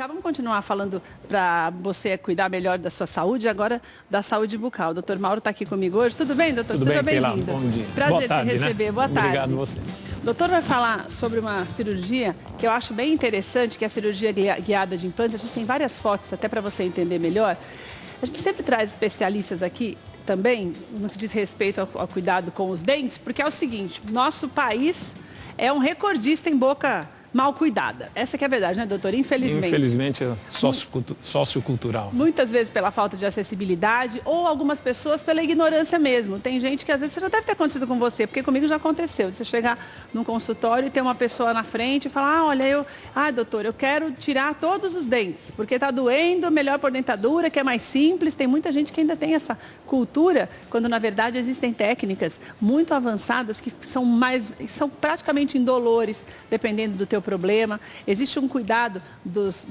cá, vamos continuar falando para você cuidar melhor da sua saúde, agora da saúde bucal. O doutor Mauro está aqui comigo hoje. Tudo bem, doutor? Tudo Seja bem, bem-vindo. Bom dia. Prazer Boa tarde, te receber. Né? Boa tarde. Obrigado a você. O doutor vai falar sobre uma cirurgia que eu acho bem interessante, que é a cirurgia guiada de implantes. A gente tem várias fotos até para você entender melhor. A gente sempre traz especialistas aqui também, no que diz respeito ao cuidado com os dentes, porque é o seguinte, nosso país é um recordista em boca mal cuidada. Essa que é a verdade, né, doutor? Infelizmente. Infelizmente é sociocultural. Muitas vezes pela falta de acessibilidade ou algumas pessoas pela ignorância mesmo. Tem gente que às vezes já deve ter acontecido com você, porque comigo já aconteceu. Você chegar num consultório e ter uma pessoa na frente e falar, olha, doutor, eu quero tirar todos os dentes, porque está doendo, melhor por dentadura, que é mais simples. Tem muita gente que ainda tem essa cultura, quando na verdade existem técnicas muito avançadas que são praticamente indolores, dependendo do teu problema. Existe um cuidado dos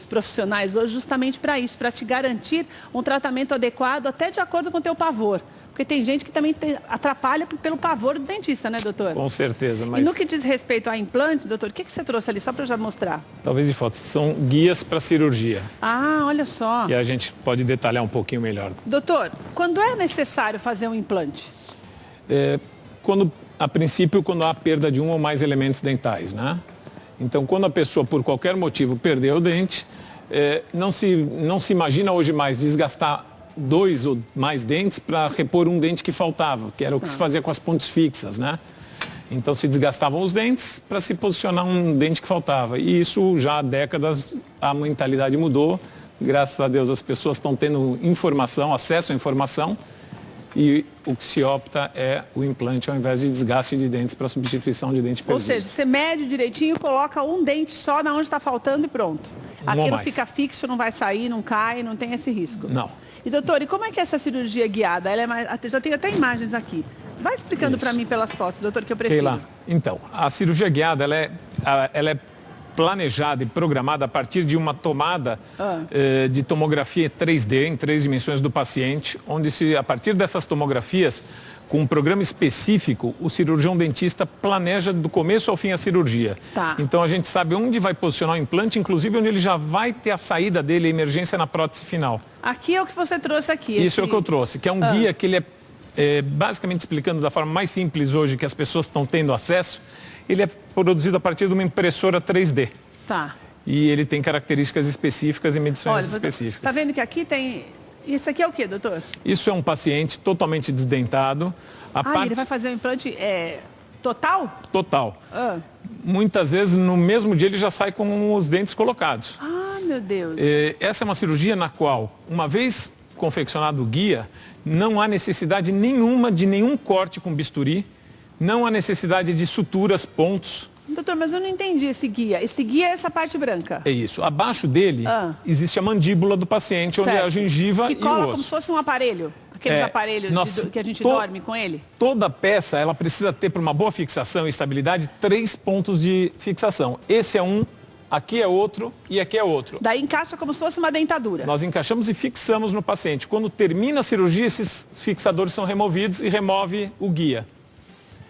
profissionais hoje justamente para isso, para te garantir um tratamento adequado até de acordo com o teu pavor. Porque tem gente que também atrapalha pelo pavor do dentista, né, doutor? Com certeza, mas... E no que diz respeito a implantes, doutor, o que você trouxe ali, só para eu já mostrar? Talvez de fotos. São guias para cirurgia. Ah, olha só. Que a gente pode detalhar um pouquinho melhor. Doutor, quando é necessário fazer um implante? A princípio, quando há perda de um ou mais elementos dentais, né? Então, quando a pessoa, por qualquer motivo, perdeu o dente, não se imagina hoje mais desgastar 2 ou mais dentes para repor um dente que faltava, que era o que se fazia com as pontes fixas, né? Então, se desgastavam os dentes para se posicionar um dente que faltava. E isso já há décadas, a mentalidade mudou. Graças a Deus, as pessoas estão tendo informação, acesso à informação. E o que se opta é o implante ao invés de desgaste de dentes para substituição de dente perdido. Ou seja, você mede direitinho, coloca um dente só na onde está faltando e pronto. Aquilo fica fixo, não vai sair, não cai, não tem esse risco. Não. E doutor, e como é que é essa cirurgia guiada? Já tem até imagens aqui. Vai explicando para mim pelas fotos, doutor, que eu prefiro. Keila, então, a cirurgia guiada, ela é planejada e programada a partir de uma tomada de tomografia 3D em 3 dimensões do paciente, onde a partir dessas tomografias, com um programa específico, o cirurgião dentista planeja do começo ao fim a cirurgia. Tá. Então a gente sabe onde vai posicionar o implante, inclusive onde ele já vai ter a saída dele, a emergência na prótese final. Aqui é o que você trouxe aqui. Isso é o que eu trouxe, que é um guia que ele basicamente explicando da forma mais simples hoje que as pessoas estão tendo acesso. Ele é produzido a partir de uma impressora 3D. Tá. E ele tem características específicas e medições específicas. Está vendo que aqui tem... Isso aqui é o quê, doutor? Isso é um paciente totalmente desdentado. Ele vai fazer um implante total? Total. Muitas vezes, no mesmo dia, ele já sai com os dentes colocados. Ah, meu Deus. Essa é uma cirurgia na qual, uma vez confeccionado o guia, não há necessidade nenhuma de nenhum corte com bisturi. Não há necessidade de suturas, pontos. Doutor, mas eu não entendi esse guia. Esse guia é essa parte branca. É isso. Abaixo dele existe a mandíbula do paciente, onde é a gengiva e o osso. Que cola como se fosse um aparelho. Aqueles aparelhos que a gente dorme com ele. Toda peça, ela precisa ter, para uma boa fixação e estabilidade, 3 pontos de fixação. Esse é um, aqui é outro e aqui é outro. Daí encaixa como se fosse uma dentadura. Nós encaixamos e fixamos no paciente. Quando termina a cirurgia, esses fixadores são removidos e remove o guia.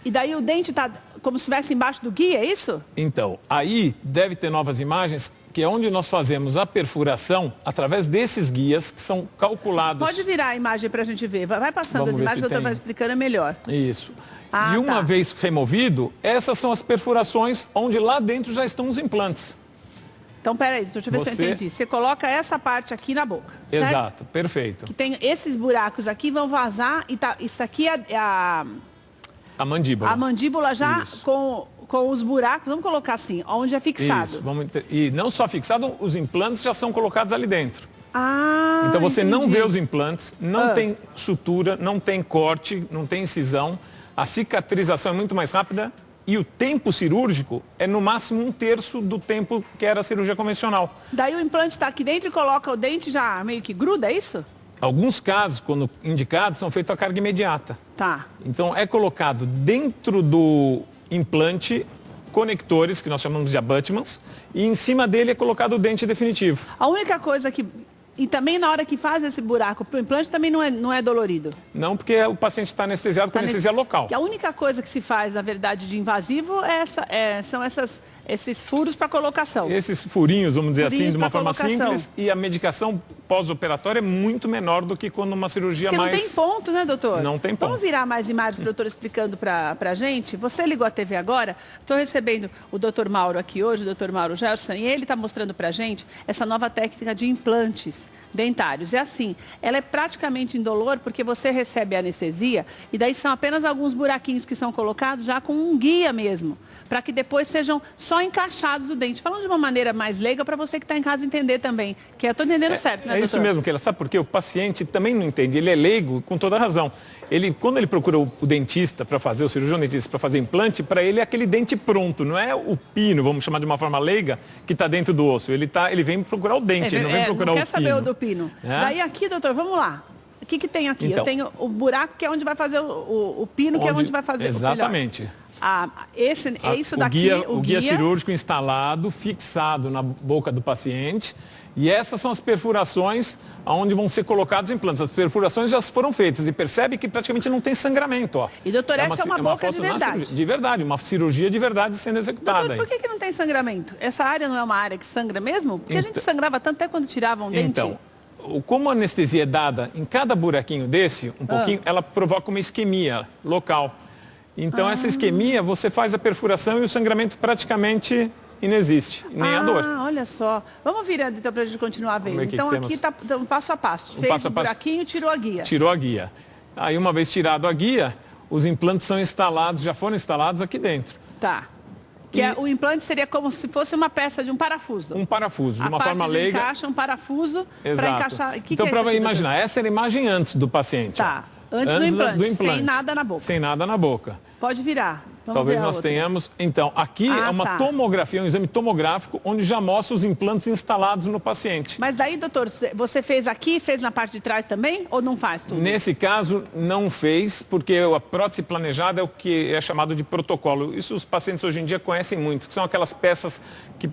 E daí o dente está como se estivesse embaixo do guia, é isso? Então, aí deve ter novas imagens, que é onde nós fazemos a perfuração através desses guias que são calculados. Pode virar a imagem para a gente ver. Vai passando as imagens, o doutor vai explicando melhor. Isso. E uma vez removido, essas são as perfurações onde lá dentro já estão os implantes. Então, peraí, deixa eu ver se eu entendi. Você coloca essa parte aqui na boca, certo? Exato, perfeito. Que tem esses buracos aqui, vão vazar e isso aqui é a mandíbula. A mandíbula já com os buracos, vamos colocar assim, onde é fixado. Isso, e não só fixado, os implantes já são colocados ali dentro. Então você não vê os implantes, não tem sutura, não tem corte, não tem incisão. A cicatrização é muito mais rápida e o tempo cirúrgico é no máximo 1/3 do tempo que era a cirurgia convencional. Daí o implante está aqui dentro e coloca o dente já meio que gruda, é isso? Alguns casos, quando indicados, são feitos a carga imediata. Tá. Então, é colocado dentro do implante conectores, que nós chamamos de abutments, e em cima dele é colocado o dente definitivo. A única coisa que... E também na hora que faz esse buraco para o implante também não é dolorido? Não, porque o paciente está anestesiado com anestesia local. Que a única coisa que se faz, na verdade, de invasivo são esses furos para colocação. Esses furinhos, vamos dizer assim, de uma forma colocação. simples, e a medicação pós-operatória é muito menor do que quando uma cirurgia Porque mais... não tem ponto, né, doutor? Não tem ponto. Vamos virar mais imagens do doutor explicando para a gente? Você ligou a TV agora, estou recebendo o doutor Mauro aqui hoje, o doutor Mauro Gerson, e ele está mostrando para a gente essa nova técnica de implantes dentários. É assim, ela é praticamente indolor porque você recebe a anestesia e daí são apenas alguns buraquinhos que são colocados já com um guia mesmo, para que depois sejam só encaixados o dente. Falando de uma maneira mais leiga para você que está em casa entender também, que eu estou entendendo certo, né, doutor? É isso mesmo, Keila. Sabe por quê? O paciente também não entende, ele é leigo com toda razão. Quando ele procura o dentista para fazer, o cirurgião dentista para fazer implante, para ele é aquele dente pronto, não é o pino, vamos chamar de uma forma leiga, que está dentro do osso. Ele vem procurar o dente, ele não vem procurar o pino. Não quer saber o do pino. É? Daí aqui, doutor, vamos lá. O que tem aqui? Então, eu tenho o buraco, que é onde vai fazer o pino, que é onde vai fazer exatamente. o melhor. Isso daqui, o guia cirúrgico instalado, fixado na boca do paciente. E essas são as perfurações onde vão ser colocados implantes. As perfurações já foram feitas e percebe que praticamente não tem sangramento. Ó. E doutor, essa é uma boca de verdade. De verdade, uma cirurgia de verdade sendo executada. Doutor, por que não tem sangramento? Essa área não é uma área que sangra mesmo? Porque a gente sangrava tanto até quando tirava um dente. Então, como a anestesia é dada em cada buraquinho desse, um pouquinho, ela provoca uma isquemia local. Então, essa isquemia, você faz a perfuração e o sangramento praticamente inexiste, nem a dor. Olha só. Vamos virar então para a gente continuar vendo. Então, aqui está um passo a passo. Fez o buraquinho, tirou a guia. Tirou a guia. Aí, uma vez tirado a guia, os implantes são instalados, já foram instalados aqui dentro. Tá. O implante seria como se fosse uma peça de um parafuso. Um parafuso, de uma forma leiga. Encaixa um parafuso para encaixar. Então, para imaginar, essa era a imagem antes do paciente. Tá. Antes do implante, sem nada na boca. Sem nada na boca. Pode virar. Talvez nós tenhamos. Então, aqui é uma tomografia, um exame tomográfico, onde já mostra os implantes instalados no paciente. Mas daí, doutor, você fez aqui, fez na parte de trás também, ou não faz tudo? Nesse caso, não fez, porque a prótese planejada é o que é chamado de protocolo. Isso os pacientes hoje em dia conhecem muito, que são aquelas peças que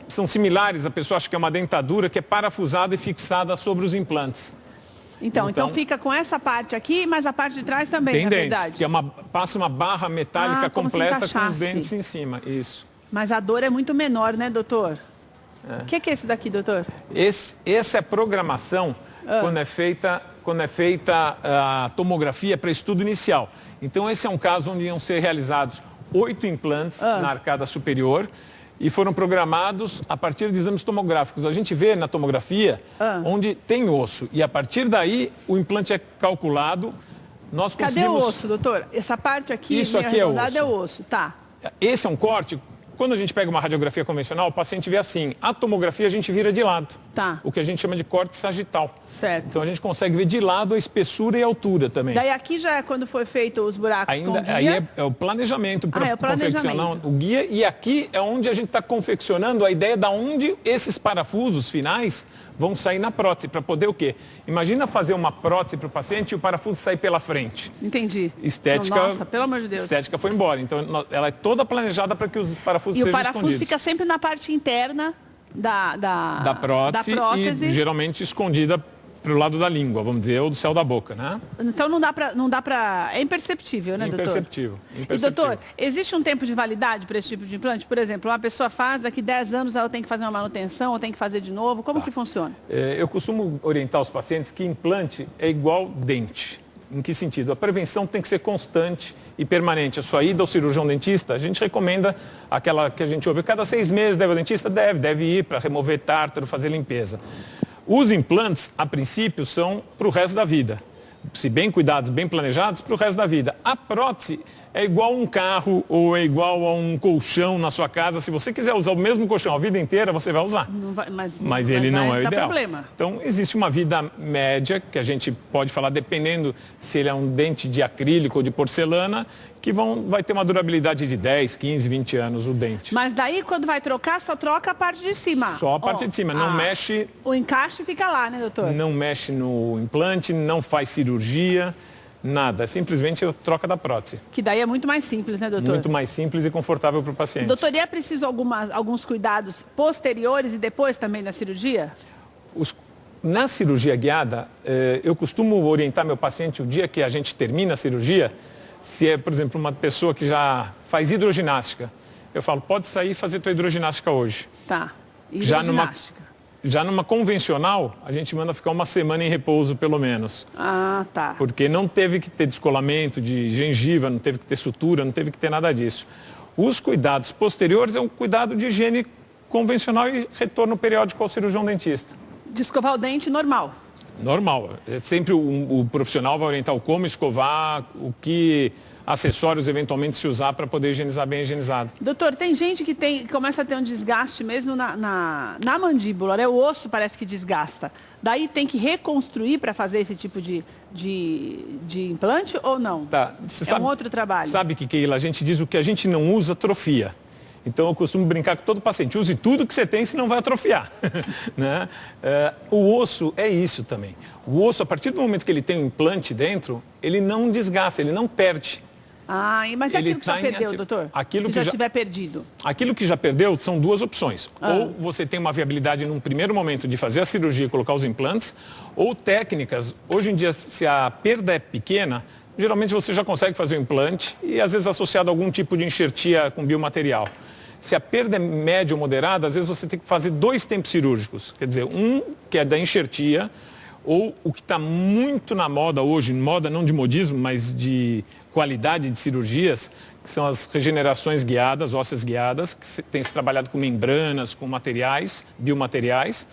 são similares, a pessoa acha que é uma dentadura, que é parafusada e fixada sobre os implantes. Então fica com essa parte aqui, mas a parte de trás também, na verdade. Que passa uma barra metálica completa com os dentes em cima. Isso. Mas a dor é muito menor, né, doutor? O que é esse daqui, doutor? Essa é a programação quando é feita a tomografia para estudo inicial. Então, esse é um caso onde iam ser realizados 8 implantes na arcada superior. E foram programados a partir de exames tomográficos. A gente vê na tomografia onde tem osso. E a partir daí, o implante é calculado. Cadê o osso, doutor? Essa parte aqui, isso aqui é osso. É o osso, tá. Esse é um corte. Quando a gente pega uma radiografia convencional, o paciente vê assim. A tomografia a gente vira de lado. Tá. O que a gente chama de corte sagital. Certo. Então a gente consegue ver de lado a espessura e a altura também. Daí aqui já é quando foi feito os buracos com o guia? Aí é o planejamento para confeccionar o guia. E aqui é onde a gente está confeccionando a ideia de onde esses parafusos finais vão sair na prótese, para poder o quê? Imagina fazer uma prótese para o paciente e o parafuso sair pela frente. Entendi. Estética, nossa, pelo amor de Deus. Estética foi embora. Então, ela é toda planejada para que os parafusos sejam escondidos. E o parafuso fica sempre na parte interna da prótese. E geralmente escondida para o lado da língua, vamos dizer, ou do céu da boca, né? Então não dá para... É imperceptível, né, doutor? Imperceptível. E, doutor, existe um tempo de validade para esse tipo de implante? Por exemplo, uma pessoa faz, daqui 10 anos ela tem que fazer uma manutenção, ou tem que fazer de novo. Como que funciona? Eu costumo orientar os pacientes que implante é igual dente. Em que sentido? A prevenção tem que ser constante e permanente. A sua ida ao cirurgião dentista, a gente recomenda aquela que a gente ouve, cada 6 meses deve ao dentista? Deve ir para remover tártaro, fazer limpeza. Os implantes, a princípio, são para o resto da vida. Se bem cuidados, bem planejados, para o resto da vida. A prótese é igual a um carro ou é igual a um colchão na sua casa. Se você quiser usar o mesmo colchão a vida inteira, você vai usar. Mas ele não é o ideal. Problema. Então, existe uma vida média, que a gente pode falar, dependendo se ele é um dente de acrílico ou de porcelana, que vai ter uma durabilidade de 10, 15, 20 anos o dente. Mas daí, quando vai trocar, só troca a parte de cima. Só a parte de cima, não mexe... O encaixe fica lá, né, doutor? Não mexe no implante, não faz cirurgia, nada. É simplesmente a troca da prótese. Que daí é muito mais simples, né, doutor? Muito mais simples e confortável para o paciente. Doutor, e é preciso alguns cuidados posteriores e depois também na cirurgia? Na cirurgia guiada, eu costumo orientar meu paciente o dia que a gente termina a cirurgia, se é, por exemplo, uma pessoa que já faz hidroginástica, eu falo, pode sair e fazer tua hidroginástica hoje. Tá. Hidroginástica. Já numa convencional, a gente manda ficar uma semana em repouso, pelo menos. Ah, tá. Porque não teve que ter descolamento de gengiva, não teve que ter sutura, não teve que ter nada disso. Os cuidados posteriores é um cuidado de higiene convencional e retorno periódico ao cirurgião dentista. De escovar o dente normal. Normal. Sempre o profissional vai orientar o como escovar, o que acessórios eventualmente se usar para poder higienizar bem higienizado. Doutor, tem gente que começa a ter um desgaste mesmo na mandíbula, né? O osso parece que desgasta. Daí tem que reconstruir para fazer esse tipo de implante ou não? Tá. Um outro trabalho. Sabe que, Keila, a gente diz o que a gente não usa, atrofia. Então, eu costumo brincar com todo paciente, use tudo que você tem, senão vai atrofiar. Né? O osso é isso também. O osso, a partir do momento que ele tem um implante dentro, ele não desgasta, ele não perde. Ah, mas aquilo que já perdeu, doutor? Se já tiver perdido. Aquilo que já perdeu são duas opções. Ou você tem uma viabilidade num primeiro momento de fazer a cirurgia e colocar os implantes, ou técnicas. Hoje em dia, se a perda é pequena, geralmente você já consegue fazer o implante e às vezes associado a algum tipo de enxertia com biomaterial. Se a perda é média ou moderada, às vezes você tem que fazer 2 tempos cirúrgicos. Quer dizer, um que é da enxertia, ou o que está muito na moda hoje, moda não de modismo, mas de qualidade de cirurgias, que são as regenerações guiadas, ósseas guiadas, que tem se trabalhado com membranas, com materiais, biomateriais.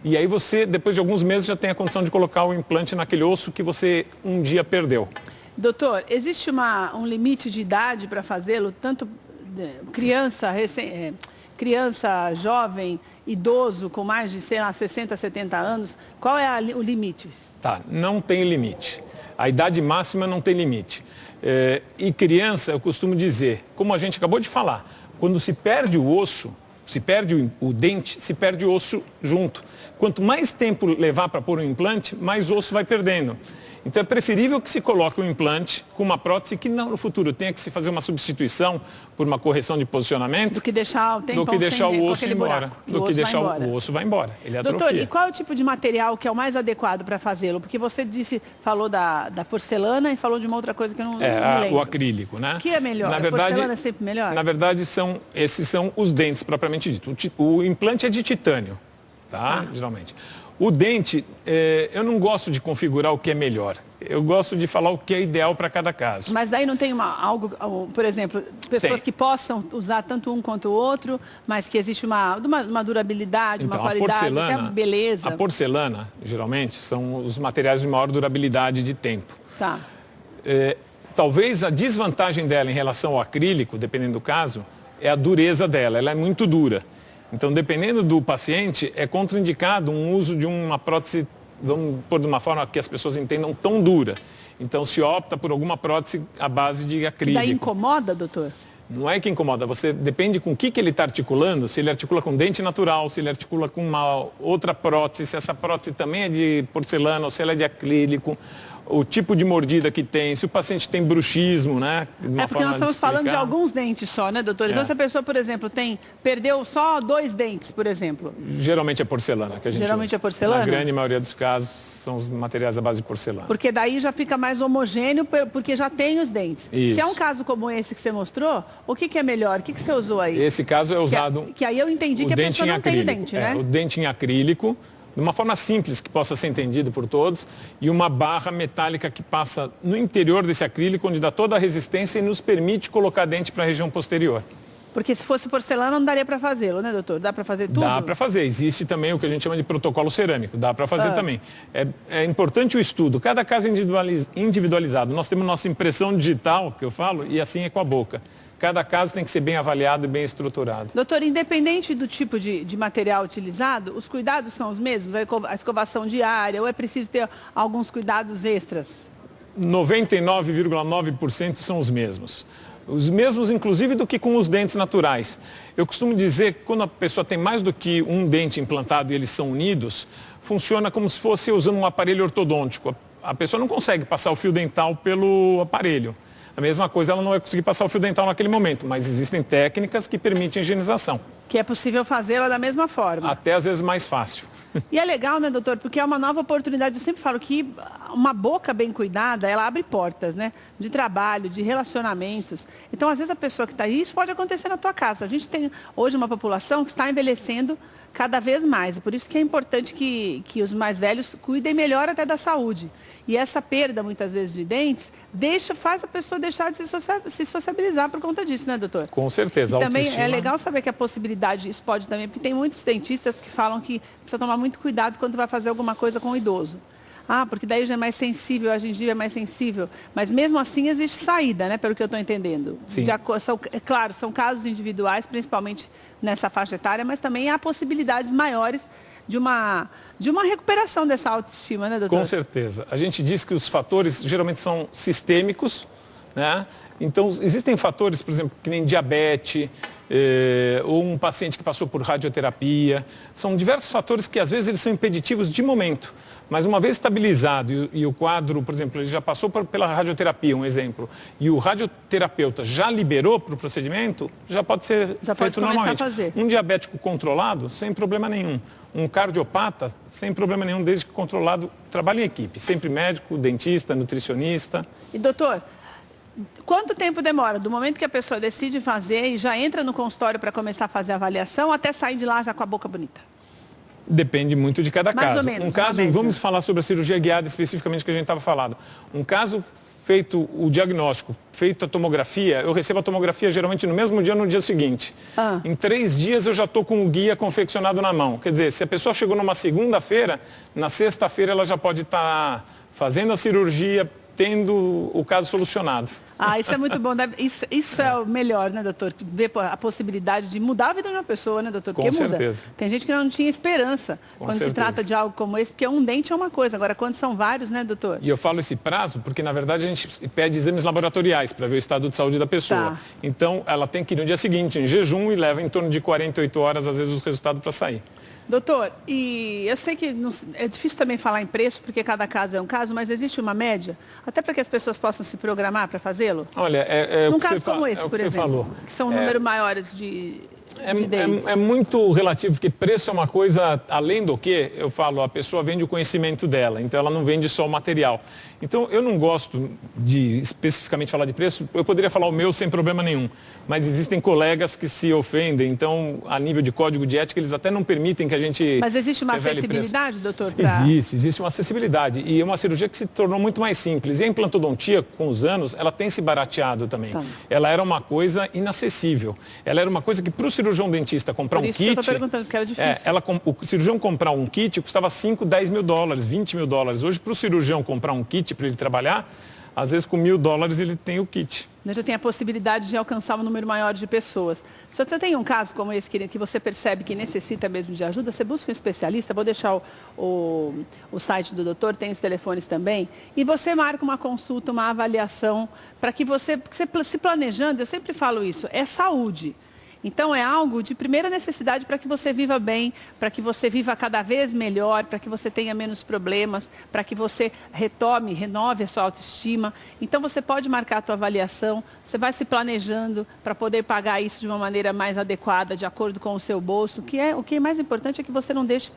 E aí você, depois de alguns meses, já tem a condição de colocar o implante naquele osso que você um dia perdeu. Doutor, existe um limite de idade para fazê-lo, tanto criança, jovem, idoso, com mais de, 60, 70 anos? Qual é o limite? Tá, não tem limite. A idade máxima não tem limite. E criança, eu costumo dizer, como a gente acabou de falar, quando se perde o osso, se perde o dente, se perde o osso junto. Quanto mais tempo levar para pôr um implante, mais osso vai perdendo. Então é preferível que se coloque um implante com uma prótese que no futuro tenha que se fazer uma substituição por uma correção de posicionamento. Do que deixar o tempo do que deixar o osso ir embora. Do que deixar o osso vai embora. Ele atrofia. Doutor, e qual é o tipo de material que é o mais adequado para fazê-lo? Porque você falou da porcelana e falou de uma outra coisa que eu não me lembro. O acrílico, né? O que é melhor? A porcelana é sempre melhor? Na verdade, esses são os dentes propriamente dito. O implante é de titânio, tá? Geralmente. O dente, eu não gosto de configurar o que é melhor. Eu gosto de falar o que é ideal para cada caso. Mas daí não tem algo, por exemplo, pessoas que possam usar tanto um quanto o outro, mas que existe uma durabilidade, uma qualidade, até uma beleza. A porcelana, geralmente, são os materiais de maior durabilidade de tempo. Tá. Talvez a desvantagem dela em relação ao acrílico, dependendo do caso, é a dureza dela. Ela é muito dura. Então, dependendo do paciente, é contraindicado um uso de uma prótese, vamos pôr de uma forma que as pessoas entendam, tão dura. Então, se opta por alguma prótese à base de acrílico. E daí incomoda, doutor? Não é que incomoda, depende com o que ele está articulando, se ele articula com dente natural, se ele articula com uma outra prótese, se essa prótese também é de porcelana ou se ela é de acrílico, o tipo de mordida que tem, se o paciente tem bruxismo, né? Porque nós estamos falando de alguns dentes só, né, doutor? Então, se a pessoa, por exemplo, perdeu só 2 dentes, por exemplo. Geralmente é porcelana que a gente Geralmente usa. É porcelana? Na grande maioria dos casos, são os materiais à base de porcelana. Porque daí já fica mais homogêneo, porque já tem os dentes. Isso. Se é um caso como esse que você mostrou, o que é melhor? O que você usou aí? Esse caso é usado... Que aí eu entendi que a pessoa não tem o dente, né? O dente em acrílico, de uma forma simples, que possa ser entendido por todos, e uma barra metálica que passa no interior desse acrílico, onde dá toda a resistência e nos permite colocar dente para a região posterior. Porque se fosse porcelana não daria para fazê-lo, né, doutor? Dá para fazer tudo? Dá para fazer. Existe também o que a gente chama de protocolo cerâmico. Dá para fazer também. É importante o estudo. Cada caso é individualizado. Nós temos nossa impressão digital, que eu falo, e assim é com a boca. Cada caso tem que ser bem avaliado e bem estruturado. Doutor, independente do tipo de material utilizado, os cuidados são os mesmos? A escovação diária ou é preciso ter alguns cuidados extras? 99,9% são os mesmos. Os mesmos, inclusive, do que com os dentes naturais. Eu costumo dizer que quando a pessoa tem mais do que um dente implantado e eles são unidos, funciona como se fosse usando um aparelho ortodôntico. A pessoa não consegue passar o fio dental pelo aparelho. A mesma coisa, ela não vai conseguir passar o fio dental naquele momento, mas existem técnicas que permitem a higienização. Que é possível fazê-la da mesma forma. Até às vezes mais fácil. E é legal, né, doutor? Porque é uma nova oportunidade. Eu sempre falo que uma boca bem cuidada, ela abre portas, né? De trabalho, de relacionamentos. Então, às vezes, a pessoa que está aí, isso pode acontecer na tua casa. A gente tem hoje uma população que está envelhecendo cada vez mais. Por isso que é importante que os mais velhos cuidem melhor até da saúde. E essa perda, muitas vezes, de dentes, faz a pessoa deixar de se sociabilizar por conta disso, né, doutor? Com certeza. E também é legal saber que a possibilidade, isso pode também, porque tem muitos dentistas que falam que precisa tomar muito cuidado quando vai fazer alguma coisa com o idoso. Ah, porque daí já é mais sensível, a gengiva é mais sensível. Mas mesmo assim existe saída, né, pelo que eu estou entendendo. Sim. Claro, são casos individuais, principalmente nessa faixa etária, mas também há possibilidades maiores de uma recuperação dessa autoestima, né, doutor? Com certeza. A gente diz que os fatores geralmente são sistêmicos, né? Então, existem fatores, por exemplo, que nem diabetes, ou um paciente que passou por radioterapia. São diversos fatores que, às vezes, eles são impeditivos de momento. Mas uma vez estabilizado e o quadro, por exemplo, ele já passou pela radioterapia, um exemplo, e o radioterapeuta já liberou para o procedimento, já pode ser feito normalmente. Um diabético controlado, sem problema nenhum. Um cardiopata, sem problema nenhum, desde que controlado, trabalha em equipe. Sempre médico, dentista, nutricionista. E doutor, quanto tempo demora do momento que a pessoa decide fazer e já entra no consultório para começar a fazer a avaliação até sair de lá já com a boca bonita? Depende muito de cada caso. Mais ou menos, um caso, vamos falar sobre a cirurgia guiada especificamente que a gente estava falando. Um caso feito o diagnóstico, feito a tomografia, eu recebo a tomografia geralmente no mesmo dia ou no dia seguinte. Em 3 dias eu já estou com o guia confeccionado na mão. Quer dizer, se a pessoa chegou numa segunda-feira, na sexta-feira ela já pode estar fazendo a cirurgia, tendo o caso solucionado. Ah, isso é muito bom. Isso é o melhor, né, doutor? Ver a possibilidade de mudar a vida de uma pessoa, né, doutor? Porque Com certeza. Muda. Tem gente que não tinha esperança quando se trata de algo como esse, porque um dente é uma coisa. Agora, quando são vários, né, doutor? E eu falo esse prazo porque, na verdade, a gente pede exames laboratoriais para ver o estado de saúde da pessoa. Tá. Então, ela tem que ir no dia seguinte, em jejum, e leva em torno de 48 horas, às vezes, os resultados para sair. Doutor, e eu sei que é difícil também falar em preço, porque cada caso é um caso, mas existe uma média, até para que as pessoas possam se programar para fazê-lo? Olha, num caso como esse, por exemplo, que são números maiores de dentes. É muito relativo, porque preço é uma coisa, além do que, eu falo, a pessoa vende o conhecimento dela, então ela não vende só o material. Então, eu não gosto de especificamente falar de preço, eu poderia falar o meu sem problema nenhum, mas existem colegas que se ofendem, então, a nível de código de ética, eles até não permitem que a gente... Mas existe uma acessibilidade, doutor? Existe uma acessibilidade, e é uma cirurgia que se tornou muito mais simples. E a implantodontia, com os anos, ela tem se barateado também. Tá. Ela era uma coisa inacessível. Ela era uma coisa que, para o cirurgião dentista comprar um kit... eu estou perguntando, que era difícil. O cirurgião comprar um kit custava 5, 10 mil dólares, 20 mil dólares. Hoje, para o cirurgião comprar um kit para ele trabalhar, às vezes com $1.000 ele tem o kit. Já tem a possibilidade de alcançar um número maior de pessoas. Se você tem um caso como esse que você percebe que necessita mesmo de ajuda, você busca um especialista. Vou deixar o site do doutor, tem os telefones também. E você marca uma consulta, uma avaliação, para que você se planejando, eu sempre falo isso, é saúde. Então, é algo de primeira necessidade para que você viva bem, para que você viva cada vez melhor, para que você tenha menos problemas, para que você renove a sua autoestima. Então, você pode marcar a sua avaliação, você vai se planejando para poder pagar isso de uma maneira mais adequada, de acordo com o seu bolso. O que é mais importante é que você não deixe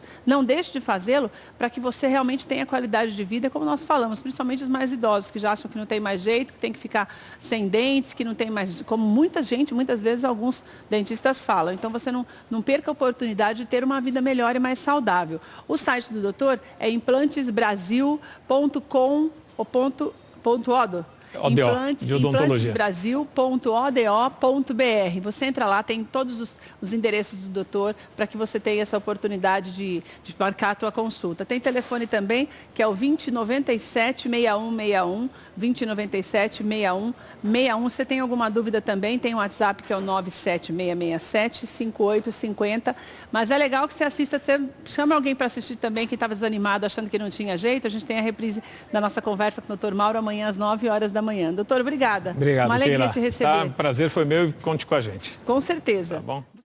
de fazê-lo para que você realmente tenha qualidade de vida, como nós falamos, principalmente os mais idosos, que já acham que não tem mais jeito, que tem que ficar sem dentes, que não tem mais... Como muitas vezes, alguns dentistas falam. Então, você não perca a oportunidade de ter uma vida melhor e mais saudável. O site do doutor é implantesbrasil.com.odo. Implantesbrasil.odo.br. Você entra lá, tem todos os endereços do doutor para que você tenha essa oportunidade de marcar a tua consulta. Tem telefone também, que é o 2097-6161, 2097-6161. Você tem alguma dúvida também, tem um WhatsApp que é o 97667-5850. Mas é legal que você assista, você chama alguém para assistir também, quem estava desanimado, achando que não tinha jeito. A gente tem a reprise da nossa conversa com o doutor Mauro amanhã às 9 horas da manhã. Doutor, obrigada. Obrigado, uma alegria te receber. Tá, prazer foi meu e conte com a gente. Com certeza. Tá bom?